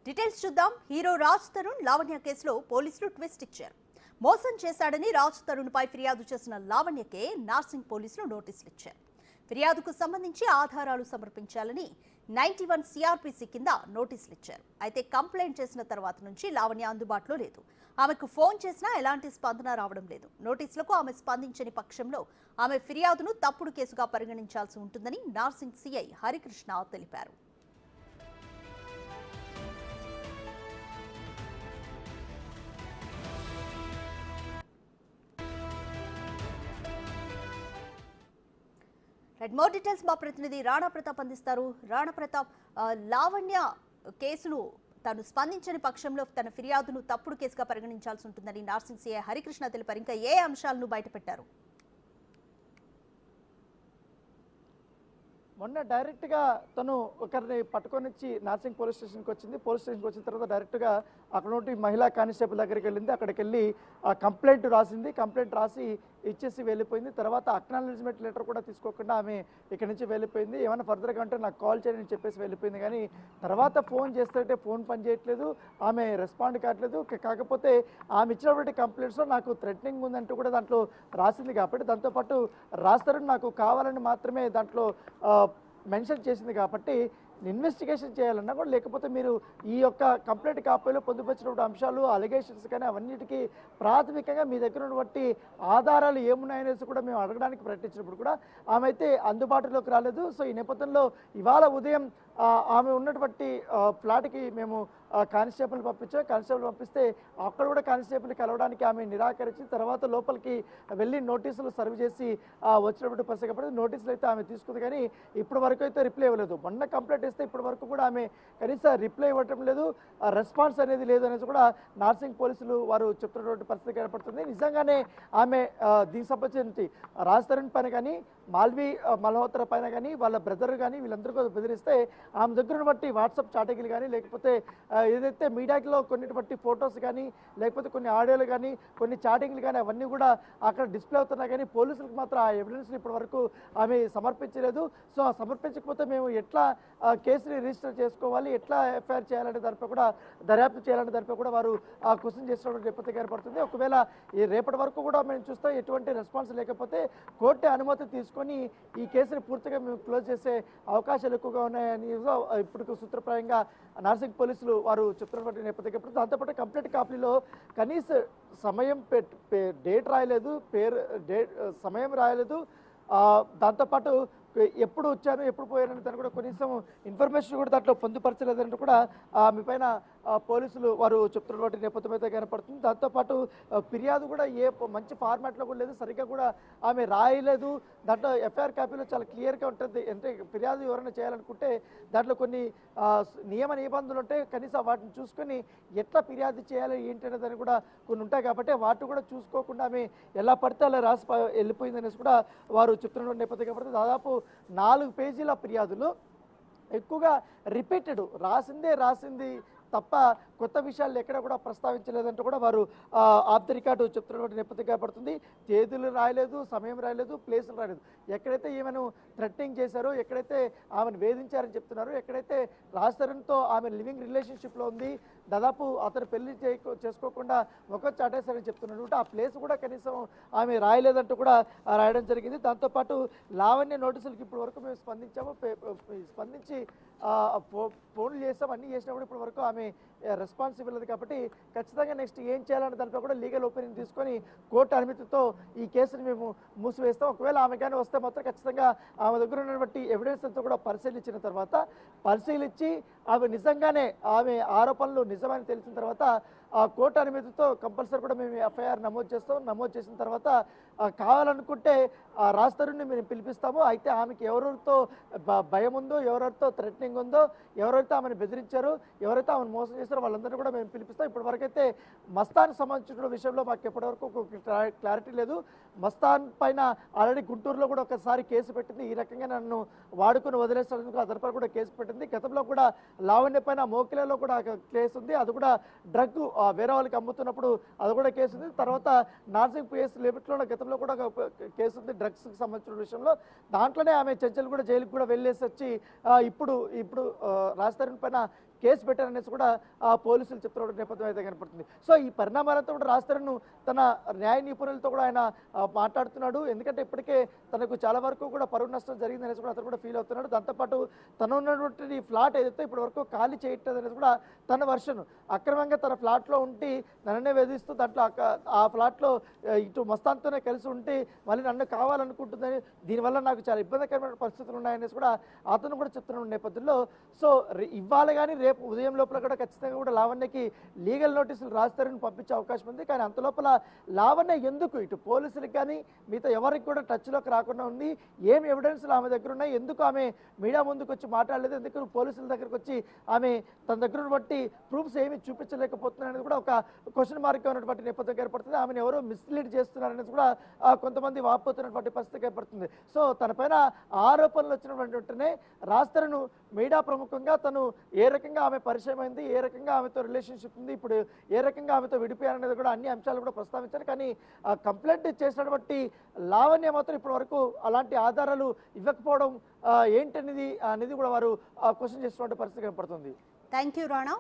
Details చూద్దాం. Hero Raj Tarun Lavanya కేసులో పోలీసులు ట్విస్ట్ ఇచ్చారు. మోసం చేశాడని రాజ్ తరుణ్ పై ఫిర్యాదు చేసిన లావణ్యకే నార్సింగ్ పోలీసులు నోటీసులు ఇచ్చారు. ఫిర్యాదుకు సంబంధించి ఆధారాలు సమర్పించాలని 91 సిఆర్పిసి కింద నోటీసులు ఇచ్చారు. అయితే కంప్లైంట్ చేసిన తర్వాత నుంచి లావణ్య అందుబాటులో లేదు. ఆమెకు ఫోన్ చేసినా ఎలాంటి స్పందన రావడం లేదు. నోటీసులకు ఆమె స్పందించని పక్షంలో ఆమె ఫిర్యాదును తప్పుడు కేసుగా పరిగణించాల్సి ఉంటుందని నార్సింగ్ సిఐ హరికృష్ణ తెలిపారు. మోర్ డీటెయిల్స్ మా ప్రతినిధి రాణా ప్రతాప్ అందిస్తారు. రాణా ప్రతాప్, లావణ్య కేసును తాను స్పందించని పక్షంలో తన ఫిర్యాదును తప్పుడు కేసుగా పరిగణించాల్సి ఉంటుందని నార్సింగ్ సిఐ హరికృష్ణ తెలిపారు. ఇంకా ఏ అంశాలను బయటపెట్టారు? మొన్న డైరెక్ట్గా తను ఒకరిని పట్టుకొని వచ్చి నార్సింగ్ పోలీస్ స్టేషన్కి వచ్చింది. పోలీస్ స్టేషన్కి వచ్చిన తర్వాత డైరెక్ట్గా అక్కడ నుండి మహిళా కానిస్టేబుల్ దగ్గరికి వెళ్ళింది. అక్కడికి వెళ్ళి కంప్లైంట్ రాసింది. కంప్లైంట్ రాసి ఇచ్చేసి వెళ్ళిపోయింది. తర్వాత అక్నాలెడ్జ్మెంట్ లెటర్ కూడా తీసుకోకుండా ఆమె ఇక్కడి నుంచి వెళ్ళిపోయింది. ఏమైనా ఫర్దర్గా అంటే నాకు కాల్ చేయని చెప్పేసి వెళ్ళిపోయింది. కానీ తర్వాత ఫోన్ చేస్తుంటే ఫోన్ పని చేయట్లేదు, ఆమె రెస్పాండ్ కావట్లేదు. కాకపోతే ఆమె ఇచ్చినటువంటి కంప్లైంట్స్లో నాకు థ్రెటనింగ్ ఉందంటూ కూడా దాంట్లో రాసింది. కాబట్టి దాంతోపాటు రాస్తారు నాకు కావాలని మాత్రమే దాంట్లో మెన్షన్ చేసింది. కాబట్టి ఇన్వెస్టిగేషన్ చేయాలన్నా కూడా, లేకపోతే మీరు ఈ యొక్క కంప్లైంట్ కాపీలో పొందుపరిచినటువంటి అంశాలు అలిగేషన్స్ కానీ అవన్నిటికీ ప్రాథమికంగా మీ దగ్గర ఉన్నటువంటి ఆధారాలు ఏమున్నాయనేసి కూడా మేము అడగడానికి ప్రయత్నించినప్పుడు కూడా ఆమె అయితే అందుబాటులోకి రాలేదు. సో ఈ నేపథ్యంలో ఇవాళ ఉదయం ఆమె ఉన్నటువంటి ఫ్లాట్కి మేము కానిస్టేబుల్ పంపించాం. కానిస్టేబుల్ పంపిస్తే అక్కడ కూడా కానిస్టేబుల్ని కలవడానికి ఆమె నిరాకరించి తర్వాత లోపలికి వెళ్ళి నోటీసులు సర్వ్ చేసి వచ్చినటువంటి పరిస్థితి. కాబట్టి నోటీసులు అయితే ఆమె తీసుకుంది, కానీ ఇప్పటి వరకు అయితే రిప్లై ఇవ్వలేదు. మొన్న కంప్లైంట్ ఇస్తే ఇప్పటి వరకు కూడా ఆమె కనీసం రిప్లై ఇవ్వటం లేదు, రెస్పాన్స్ అనేది లేదు అనేసి కూడా నార్సింగ్ పోలీసులు వారు చెప్తున్నటువంటి పరిస్థితి ఏర్పడుతుంది. నిజంగానే ఆమె దీనికి సంబంధించి రాజ్ తరుణ్ పైన కానీ మాల్వి మల్హోత్రా పైన కానీ వాళ్ళ బ్రదర్ కానీ వీళ్ళందరూ కూడా బెదిరిస్తే ఆమె దగ్గర బట్టి వాట్సాప్ చాటింగ్లు కానీ లేకపోతే ఏదైతే మీడియాలో కొన్నిటువంటి ఫొటోస్ కానీ లేకపోతే కొన్ని ఆడియోలు కానీ కొన్ని చాటింగ్లు కానీ అవన్నీ కూడా అక్కడ డిస్ప్లే అవుతున్నాయి. కానీ పోలీసులకు మాత్రం ఆ ఎవిడెన్స్ని ఇప్పటి వరకు ఆమె సమర్పించలేదు. సో సమర్పించకపోతే మేము ఎట్లా కేసుని రిజిస్టర్ చేసుకోవాలి, ఎట్లా ఎఫ్ఐఆర్ చేయాలంటే దానిపై కూడా దర్యాప్తు చేయాలంటే దానిపై కూడా వారు క్వశ్చన్ చేసినటువంటి నేపథ్యం ఏర్పడుతుంది. ఒకవేళ ఈ రేపటి వరకు కూడా మేము చూస్తాం ఎటువంటి రెస్పాన్స్ లేకపోతే కోర్టు అనుమతి తీసుకొని ఈ కేసుని పూర్తిగా మేము క్లోజ్ చేసే అవకాశాలు ఎక్కువగా ఉన్నాయని ఇప్పుడు సూత్రప్రాయంగా నార్సింగ్ పోలీసులు వారు చెప్తున్నటువంటి నేపథ్యం. దాంతోపాటు కంప్లైంట్ కాపీలో కనీస సమయం డేట్ రాయలేదు, సమయం రాయలేదు. దాంతోపాటు ఎప్పుడు వచ్చాను ఎప్పుడు పోయానని తను కూడా కనీసం ఇన్ఫర్మేషన్ కూడా దాంట్లో పొందుపరచలేదంటూ కూడా మీ పైన పోలీసులు వారు చెప్తున్నటువంటి నేపథ్యం అయితే కనపడుతుంది. దాంతోపాటు ఫిర్యాదు కూడా మంచి ఫార్మాట్లో కూడా లేదు, సరిగ్గా కూడా ఆమె రాయలేదు. దాంట్లో ఎఫ్ఐఆర్ కాపీలో చాలా క్లియర్గా ఉంటుంది. అంటే ఫిర్యాదు ఎవరైనా చేయాలనుకుంటే దాంట్లో కొన్ని నియమ నిబంధనలు ఉంటాయి, కనీసం వాటిని చూసుకొని ఎట్లా ఫిర్యాదు చేయాలి ఏంటి అనేదాన్ని కూడా కొన్ని ఉంటాయి. కాబట్టి వాటిని కూడా చూసుకోకుండా ఆమె ఎలా పడితే అలా రాసి వెళ్ళిపోయింది అనేసి కూడా వారు చెప్తున్నటువంటి నేపథ్యం కాబట్టి దాదాపు 4 పేజీల ఫిర్యాదులు ఎక్కువగా రిపీటెడ్ రాసింది తప్ప కొత్త విషయాలు ఎక్కడ కూడా ప్రస్తావించలేదంటూ కూడా వారు ఆఫ్ ది రికార్డు చెప్తున్నటువంటి నేపథ్యం కనపడుతుంది. తేదీలు రాయలేదు, సమయం రాయలేదు, ప్లేసులు రాయలేదు. ఎక్కడైతే ఈమెను థ్రెటనింగ్ చేశారో, ఎక్కడైతే ఆమెను వేధించారని చెప్తున్నారు, ఎక్కడైతే రాజ్ తరుణ్తో ఆమె లివింగ్ రిలేషన్షిప్లో ఉంది, దాదాపు అతను పెళ్లి చేసుకోకుండా ఒక చాటేశారని చెప్తున్నారు. ఆ ప్లేస్ కూడా కనీసం ఆమె రాయలేదంటూ కూడా రాయడం జరిగింది. దాంతోపాటు లావణ్య నోటీసులకి ఇప్పటి వరకు మేము స్పందించి ఫోన్లు చేస్తాం, అన్నీ చేసినప్పుడు ఇప్పటి వరకు ఆమె రెస్పాన్స్ ఇవ్వలేదు. కాబట్టి ఖచ్చితంగా నెక్స్ట్ ఏం చేయాలనే దానిపై కూడా లీగల్ ఒపీనియన్ తీసుకొని కోర్టు అనుమతితో ఈ కేసుని మేము మూసివేస్తాం. ఒకవేళ ఆమె కానీ వస్తే మాత్రం ఖచ్చితంగా ఆమె దగ్గర ఉన్నటువంటి ఎవిడెన్స్ అంతా కూడా పరిశీలించి ఆమె నిజంగానే ఆమె ఆరోపణలు నిజమని తెలిసిన తర్వాత కోర్టు అనుమతితో కంపల్సరీ కూడా మేము ఎఫ్ఐఆర్ నమోదు చేస్తాం. నమోదు చేసిన తర్వాత కావాలనుకుంటే రాజ్ తరుణ్ని మేము పిలిపిస్తాము. అయితే ఆమెకి ఎవరితో భయం ఉందో, ఎవరెవరితో థ్రెటనింగ్ ఉందో, ఎవరైతే ఆమెను బెదిరించారో, ఎవరైతే ఆమెను మోసం చేస్తారో వాళ్ళందరినీ కూడా మేము పిలిపిస్తాం. ఇప్పటివరకు అయితే మస్తాన్ సంబంధించిన విషయంలో మాకు ఎప్పటివరకు క్లారిటీ లేదు. మస్తాన్ పైన ఆల్రెడీ గుంటూరులో కూడా ఒకసారి కేసు పెట్టింది. ఈ రకంగా నన్ను వాడుకుని వదిలేసేందుకు అతనిపై కూడా కేసు పెట్టింది. గతంలో కూడా లావణ్య పైన మోకిలలో కూడా కేసు ఉంది, అది కూడా డ్రగ్ వేరే వాళ్ళకి అమ్ముతున్నప్పుడు అది కూడా కేసు ఉంది. తర్వాత నార్సింగ్ పిఎస్ లిమిట్లో గతంలో కూడా కేసు ఉంది డ్రగ్స్కి సంబంధించిన విషయంలో. దాంట్లోనే ఆమె చర్చలు కూడా జైలుకి కూడా వెళ్ళేసి వచ్చి ఇప్పుడు రాజ్ తరుణ్ పైన కేసు పెట్టారనేసి కూడా పోలీసులు చెప్తున్న నేపథ్యం అయితే కనపడుతుంది. సో ఈ పరిణామాలతో కూడా రాజ్ తరుణ్ తన న్యాయ నిపుణులతో కూడా ఆయన మాట్లాడుతున్నాడు. ఎందుకంటే ఇప్పటికే తనకు చాలా వరకు కూడా పరువు నష్టం జరిగిందనేసి కూడా అతను కూడా ఫీల్ అవుతున్నాడు. దాంతోపాటు తను ఉన్నటువంటి ఫ్లాట్ ఏదైతే ఇప్పటి వరకు ఖాళీ చేయట్లేదు అనేది కూడా తన వర్షన్. అక్రమంగా తన ఫ్లాట్లో ఉండి నన్నే వేధిస్తూ దాంట్లో ఆ ఫ్లాట్లో ఇటు మస్తాన్తోనే కలిసి ఉంటే మళ్ళీ నన్ను కావాలనుకుంటుందని, దీనివల్ల నాకు చాలా ఇబ్బందికరమైన పరిస్థితులు ఉన్నాయనేసి కూడా అతను కూడా చెప్తున్న నేపథ్యంలో సో ఇవాళ కానీ రేపు ఉదయం లోపల కూడా ఖచ్చితంగా కూడా లావణ్యకి లీగల్ నోటీసులు రాజ్ తరుణ్ పంపించే అవకాశం ఉంది. కానీ అంత లోపల లావణ్య ఎందుకు ఇటు పోలీసులకు కానీ మిగతా ఎవరికి కూడా టచ్లోకి రాకుండా ఉంది, ఏం ఎవిడెన్స్లు ఆమె దగ్గర ఉన్నాయి, ఎందుకు ఆమె మీడియా ముందుకు వచ్చి మాట్లాడలేదు, ఎందుకు పోలీసుల దగ్గరకు వచ్చి ఆమె తన దగ్గర బట్టి ప్రూఫ్స్ ఏమి చూపించలేకపోతున్నారు అనేది కూడా ఒక క్వశ్చన్ మార్క్ ఉన్నటువంటి నేపథ్యం ఏర్పడుతుంది. ఆమెను ఎవరో మిస్లీడ్ చేస్తున్నారనేది కూడా కొంతమంది వాపోతున్నటువంటి పరిస్థితి ఏర్పడుతుంది. సో తన పైన ఆరోపణలు వచ్చినటువంటి వెంటనే రాజ్ తరుణ్ మీడియా ప్రముఖంగా తను ఏ రకంగా ఆమె పరిచయం అయింది, ఏ రకంగా ఆమెతో రిలేషన్షిప్ ఉంది, ఇప్పుడు ఏ రకంగా ఆమెతో విడిపోయారనేది కూడా అన్ని అంశాలు కూడా ప్రస్తావించారు. కానీ కంప్లైంట్ చేసినటువంటి లావణ్య మాత్రం ఇప్పటి వరకు అలాంటి ఆధారాలు ఇవ్వకపోవడం ఏంటనేది కూడా వారు క్వశ్చన్ చేస్తున్నటువంటి పరిస్థితి కనపడుతుంది. Thank you Rana.